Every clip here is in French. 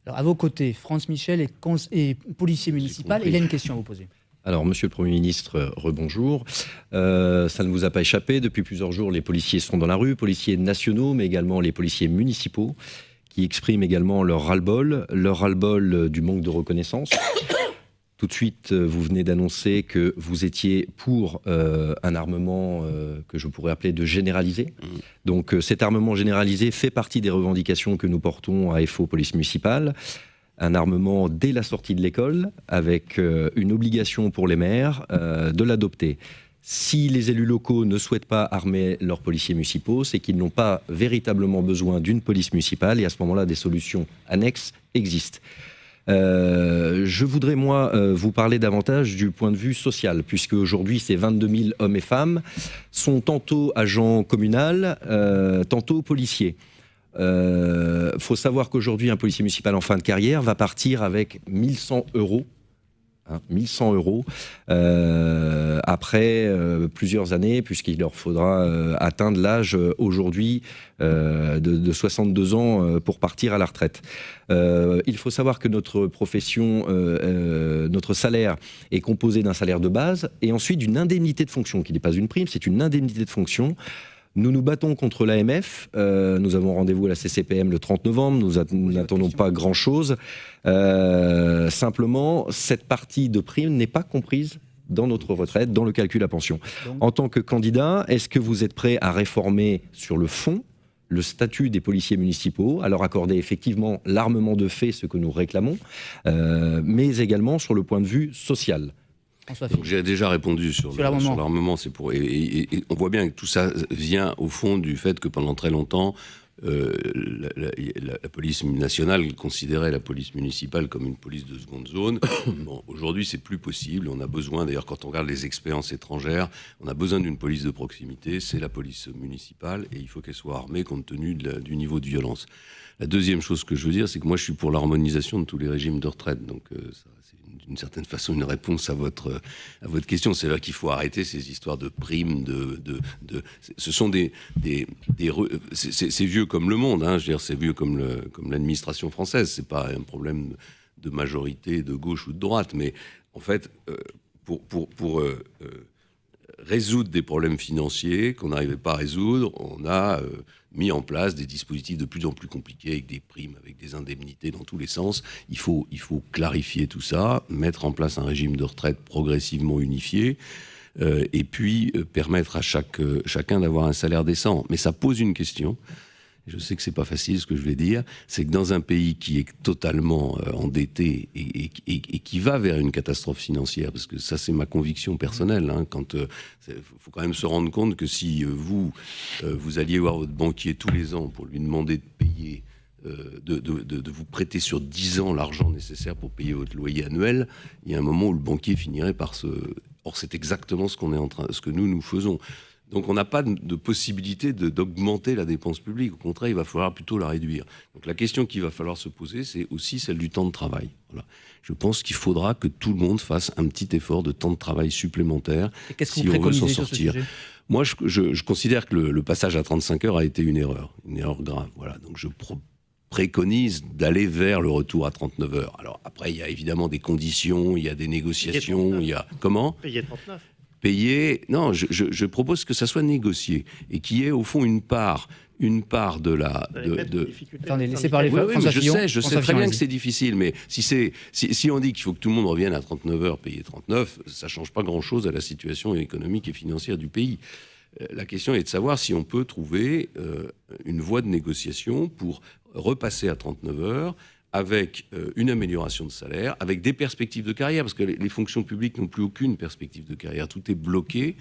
Alors, à vos côtés, France Michel est policier municipal. Il a une question à vous poser. Alors, Monsieur le Premier ministre, rebonjour. Ça ne vous a pas échappé. Depuis plusieurs jours, les policiers sont dans la rue, policiers nationaux, mais également les policiers municipaux, qui expriment également leur ras-le-bol du manque de reconnaissance. Tout de suite, vous venez d'annoncer que vous étiez pour un armement que je pourrais appeler de généralisé. Donc cet armement généralisé fait partie des revendications que nous portons à FO Police Municipale. Un armement dès la sortie de l'école, avec une obligation pour les maires de l'adopter. Si les élus locaux ne souhaitent pas armer leurs policiers municipaux, c'est qu'ils n'ont pas véritablement besoin d'une police municipale, et à ce moment-là, des solutions annexes existent. Je voudrais, moi, vous parler davantage du point de vue social, puisque aujourd'hui, ces 22 000 hommes et femmes sont tantôt agents communaux, tantôt policiers. Faut savoir qu'aujourd'hui, un policier municipal en fin de carrière va partir avec 1 100 euros. 1 100 euros après plusieurs années, puisqu'il leur faudra atteindre l'âge aujourd'hui de 62 ans pour partir à la retraite. Il faut savoir que notre profession, notre salaire est composé d'un salaire de base et ensuite d'une indemnité de fonction, qui n'est pas une prime, c'est une indemnité de fonction. Nous nous battons contre l'AMF, nous avons rendez-vous à la CCPM le 30 novembre, nous n'attendons pas grand-chose. Simplement, cette partie de prime n'est pas comprise dans notre retraite, dans le calcul à pension. En tant que candidat, est-ce que vous êtes prêt à réformer sur le fond le statut des policiers municipaux, à leur accorder effectivement l'armement de fait, ce que nous réclamons, mais également sur le point de vue social? J'ai déjà répondu sur l'armement. Et on voit bien que tout ça vient au fond du fait que pendant très longtemps, la police nationale considérait la police municipale comme une police de seconde zone. Bon, aujourd'hui, c'est plus possible. On a besoin, d'ailleurs, quand on regarde les expériences étrangères, on a besoin d'une police de proximité. C'est la police municipale et il faut qu'elle soit armée compte tenu du niveau de violence. La deuxième chose que je veux dire, c'est que moi, je suis pour l'harmonisation de tous les régimes de retraite. Donc, c'est d'une certaine façon une réponse à votre question. C'est là qu'il faut arrêter ces histoires de primes. Ce sont c'est vieux comme le monde. Hein, je veux dire, c'est vieux comme l'administration française. C'est pas un problème de majorité, de gauche ou de droite. Mais en fait, pour résoudre des problèmes financiers qu'on n'arrivait pas à résoudre, on a mis en place des dispositifs de plus en plus compliqués avec des primes, avec des indemnités dans tous les sens. Il faut clarifier tout ça, mettre en place un régime de retraite progressivement unifié et puis permettre à chacun d'avoir un salaire décent. Mais ça pose une question. Je sais que c'est pas facile ce que je vais dire, c'est que dans un pays qui est totalement endetté et qui va vers une catastrophe financière, parce que ça c'est ma conviction personnelle, hein, faut quand même se rendre compte que si vous alliez voir votre banquier tous les ans pour lui demander de payer, de vous prêter sur 10 ans l'argent nécessaire pour payer votre loyer annuel, il y a un moment où le banquier finirait par Or c'est exactement ce que nous faisons. Donc on n'a pas de possibilité d'augmenter la dépense publique. Au contraire, il va falloir plutôt la réduire. Donc la question qu'il va falloir se poser, c'est aussi celle du temps de travail. Voilà. Je pense qu'il faudra que tout le monde fasse un petit effort de temps de travail supplémentaire si on veut s'en sortir. Moi, je considère que le passage à 35 heures a été une erreur grave. Voilà. Donc je préconise d'aller vers le retour à 39 heures. Alors après, il y a évidemment des conditions, il y a des négociations, il y a... Comment ? Payer 39. Non, je propose que ça soit négocié et qu'il y ait au fond une part de la... Attendez, laissez parler François Fillon. Je sais très bien que c'est difficile, mais si on dit qu'il faut que tout le monde revienne à 39 heures, payer 39, ça ne change pas grand-chose à la situation économique et financière du pays. La question est de savoir si on peut trouver une voie de négociation pour repasser à 39 heures, avec une amélioration de salaire, avec des perspectives de carrière, parce que les fonctions publiques n'ont plus aucune perspective de carrière, tout est bloqué.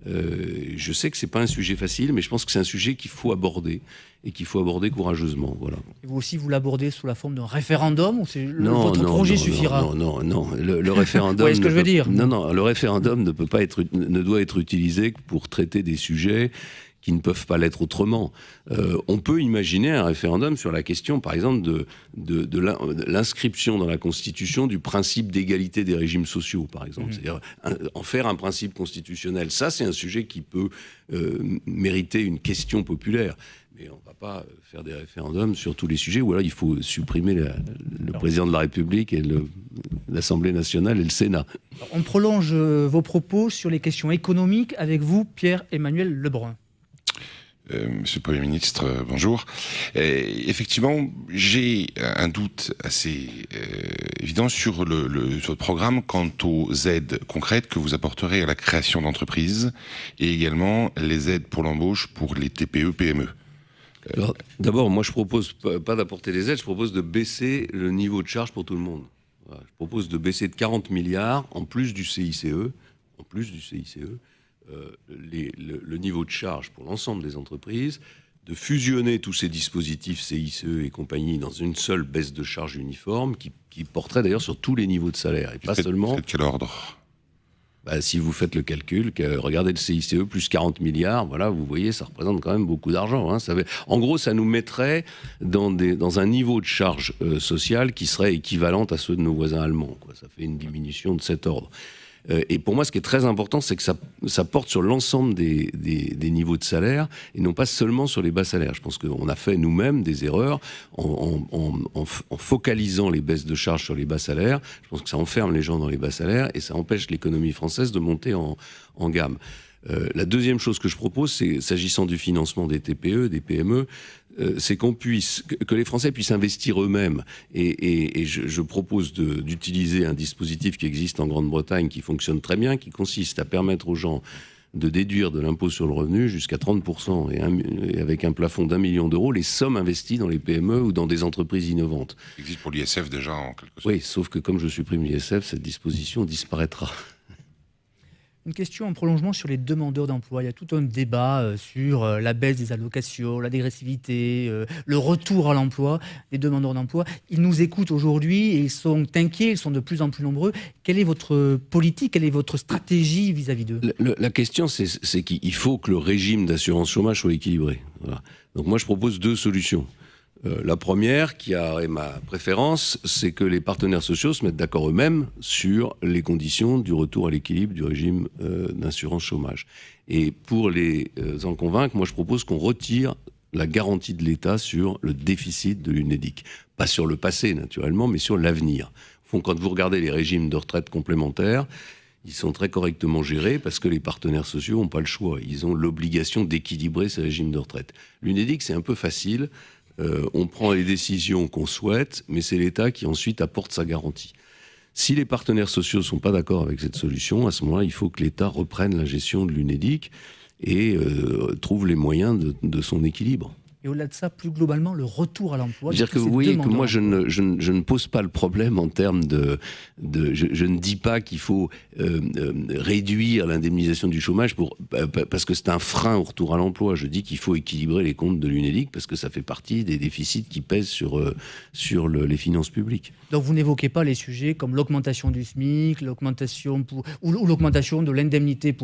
Je sais que c'est pas un sujet facile, mais je pense que c'est un sujet qu'il faut aborder, et qu'il faut aborder courageusement. Voilà. Et vous aussi, vous l'abordez sous la forme d'un référendum, ou votre projet suffira ? Non. Le référendum... Vous voyez ce que je veux dire ? Non, le référendum ne doit être utilisé pour traiter des sujets qui ne peuvent pas l'être autrement. On peut imaginer un référendum sur la question, par exemple, de l'inscription dans la Constitution du principe d'égalité des régimes sociaux, par exemple. C'est-à-dire en faire un principe constitutionnel. Ça, c'est un sujet qui peut mériter une question populaire. Mais on ne va pas faire des référendums sur tous les sujets, ou alors il faut supprimer le président de la République et l'Assemblée nationale et le Sénat. On prolonge vos propos sur les questions économiques avec vous, Pierre-Emmanuel Lebrun. Monsieur le Premier ministre, bonjour. Effectivement, j'ai un doute assez évident sur sur le programme quant aux aides concrètes que vous apporterez à la création d'entreprises et également les aides pour l'embauche pour les TPE-PME. D'abord, moi je propose pas d'apporter des aides, je propose de baisser le niveau de charge pour tout le monde. Voilà, je propose de baisser de 40 milliards en plus du CICE, le niveau de charge pour l'ensemble des entreprises, de fusionner tous ces dispositifs CICE et compagnie dans une seule baisse de charge uniforme qui porterait d'ailleurs sur tous les niveaux de salaire et pas seulement. De quel ordre ? Si vous faites le calcul, regardez le CICE plus 40 milliards, voilà, vous voyez, ça représente quand même beaucoup d'argent. Hein. En gros, ça nous mettrait dans un niveau de charge sociale qui serait équivalent à ceux de nos voisins allemands, quoi. Ça fait une diminution de cet ordre. Et pour moi, ce qui est très important, c'est que ça porte sur l'ensemble des niveaux de salaire et non pas seulement sur les bas salaires. Je pense qu'on a fait nous-mêmes des erreurs en focalisant les baisses de charges sur les bas salaires. Je pense que ça enferme les gens dans les bas salaires et ça empêche l'économie française de monter en gamme. La deuxième chose que je propose, c'est, s'agissant du financement des TPE, des PME, c'est que les Français puissent investir eux-mêmes. Et je propose d'utiliser un dispositif qui existe en Grande-Bretagne, qui fonctionne très bien, qui consiste à permettre aux gens de déduire de l'impôt sur le revenu jusqu'à 30% et avec un plafond d'1 million d'euros les sommes investies dans les PME ou dans des entreprises innovantes. Ça existe pour l'ISF déjà en quelque sorte. Oui, sauf que comme je supprime l'ISF, cette disposition disparaîtra. Une question en prolongement sur les demandeurs d'emploi. Il y a tout un débat sur la baisse des allocations, la dégressivité, le retour à l'emploi des demandeurs d'emploi. Ils nous écoutent aujourd'hui et ils sont inquiets, ils sont de plus en plus nombreux. Quelle est votre politique, quelle est votre stratégie vis-à-vis d'eux ? La question, c'est qu'il faut que le régime d'assurance chômage soit équilibré. Voilà. Donc moi, je propose 2 solutions. La première, qui a ma préférence, c'est que les partenaires sociaux se mettent d'accord eux-mêmes sur les conditions du retour à l'équilibre du régime d'assurance chômage. Et pour les en convaincre, moi je propose qu'on retire la garantie de l'État sur le déficit de l'UNEDIC. Pas sur le passé, naturellement, mais sur l'avenir. Au fond, quand vous regardez les régimes de retraite complémentaires, ils sont très correctement gérés parce que les partenaires sociaux n'ont pas le choix. Ils ont l'obligation d'équilibrer ces régimes de retraite. L'UNEDIC, c'est un peu facile. On prend les décisions qu'on souhaite, mais c'est l'État qui ensuite apporte sa garantie. Si les partenaires sociaux ne sont pas d'accord avec cette solution, à ce moment-là, il faut que l'État reprenne la gestion de l'UNEDIC et trouve les moyens de son équilibre. Et au-delà de ça, plus globalement, le retour à l'emploi. C'est-à-dire que vous voyez que moi, je ne pose pas le problème en termes je ne dis pas qu'il faut réduire l'indemnisation du chômage parce que c'est un frein au retour à l'emploi. Je dis qu'il faut équilibrer les comptes de l'UNEDIC parce que ça fait partie des déficits qui pèsent sur les finances publiques. Donc vous n'évoquez pas les sujets comme l'augmentation du SMIC, l'augmentation ou l'augmentation de l'indemnité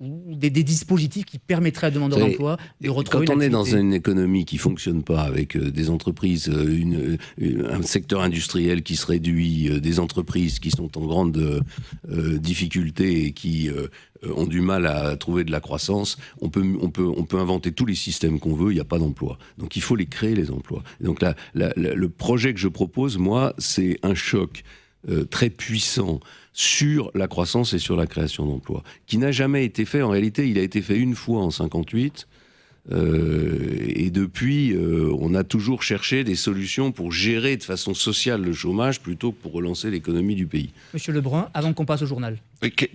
ou des dispositifs qui permettraient à demandeurs d'emploi de retrouver quand on est dans l'activité. une économie qui fonctionne pas, avec des entreprises, un secteur industriel qui se réduit, des entreprises qui sont en grande difficulté et qui ont du mal à trouver de la croissance, on peut inventer tous les systèmes qu'on veut, il n'y a pas d'emploi. Donc il faut les créer, les emplois. Donc le projet que je propose, moi, c'est un choc très puissant sur la croissance et sur la création d'emplois, qui n'a jamais été fait. En réalité, il a été fait une fois en 1958. Et depuis, on a toujours cherché des solutions pour gérer de façon sociale le chômage plutôt que pour relancer l'économie du pays. Monsieur Lebrun, avant qu'on passe au journal.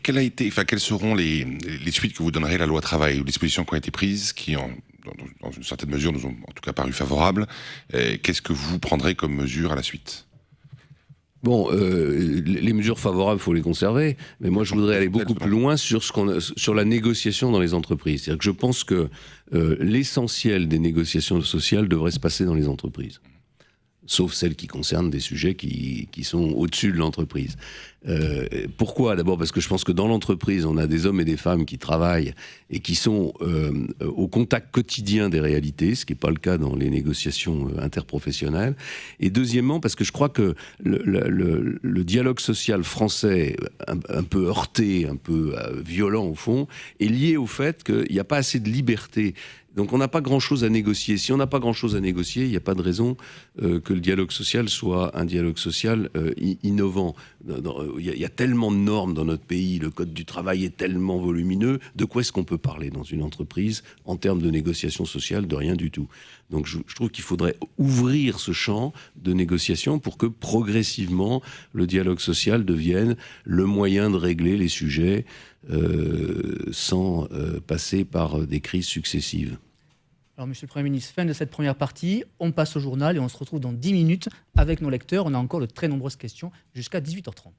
Quelles seront les suites que vous donnerez à la loi travail, ou les dispositions qui ont été prises, qui dans une certaine mesure nous ont en tout cas paru favorables. Qu'est-ce que vous prendrez comme mesure à la suite ? Bon, les mesures favorables, il faut les conserver, mais moi je voudrais aller beaucoup plus loin sur la négociation dans les entreprises. C'est-à-dire que je pense que l'essentiel des négociations sociales devrait se passer dans les entreprises. sauf celles qui concernent des sujets qui sont au-dessus de l'entreprise. Pourquoi ? D'abord parce que je pense que dans l'entreprise, on a des hommes et des femmes qui travaillent et qui sont au contact quotidien des réalités, ce qui n'est pas le cas dans les négociations interprofessionnelles. Et deuxièmement, parce que je crois que le dialogue social français, un peu heurté, un peu violent au fond, est lié au fait qu'il n'y a pas assez de liberté. Donc on n'a pas grand-chose à négocier. Si on n'a pas grand-chose à négocier, il n'y a pas de raison que le dialogue social soit un dialogue social innovant. Il y a tellement de normes dans notre pays, le code du travail est tellement volumineux, de quoi est-ce qu'on peut parler dans une entreprise en termes de négociation sociale? De rien du tout. Donc je trouve qu'il faudrait ouvrir ce champ de négociation pour que progressivement le dialogue social devienne le moyen de régler les sujets sans passer par des crises successives. Alors, Monsieur le Premier ministre, fin de cette première partie. On passe au journal et on se retrouve dans 10 minutes avec nos lecteurs. On a encore de très nombreuses questions jusqu'à 18h30.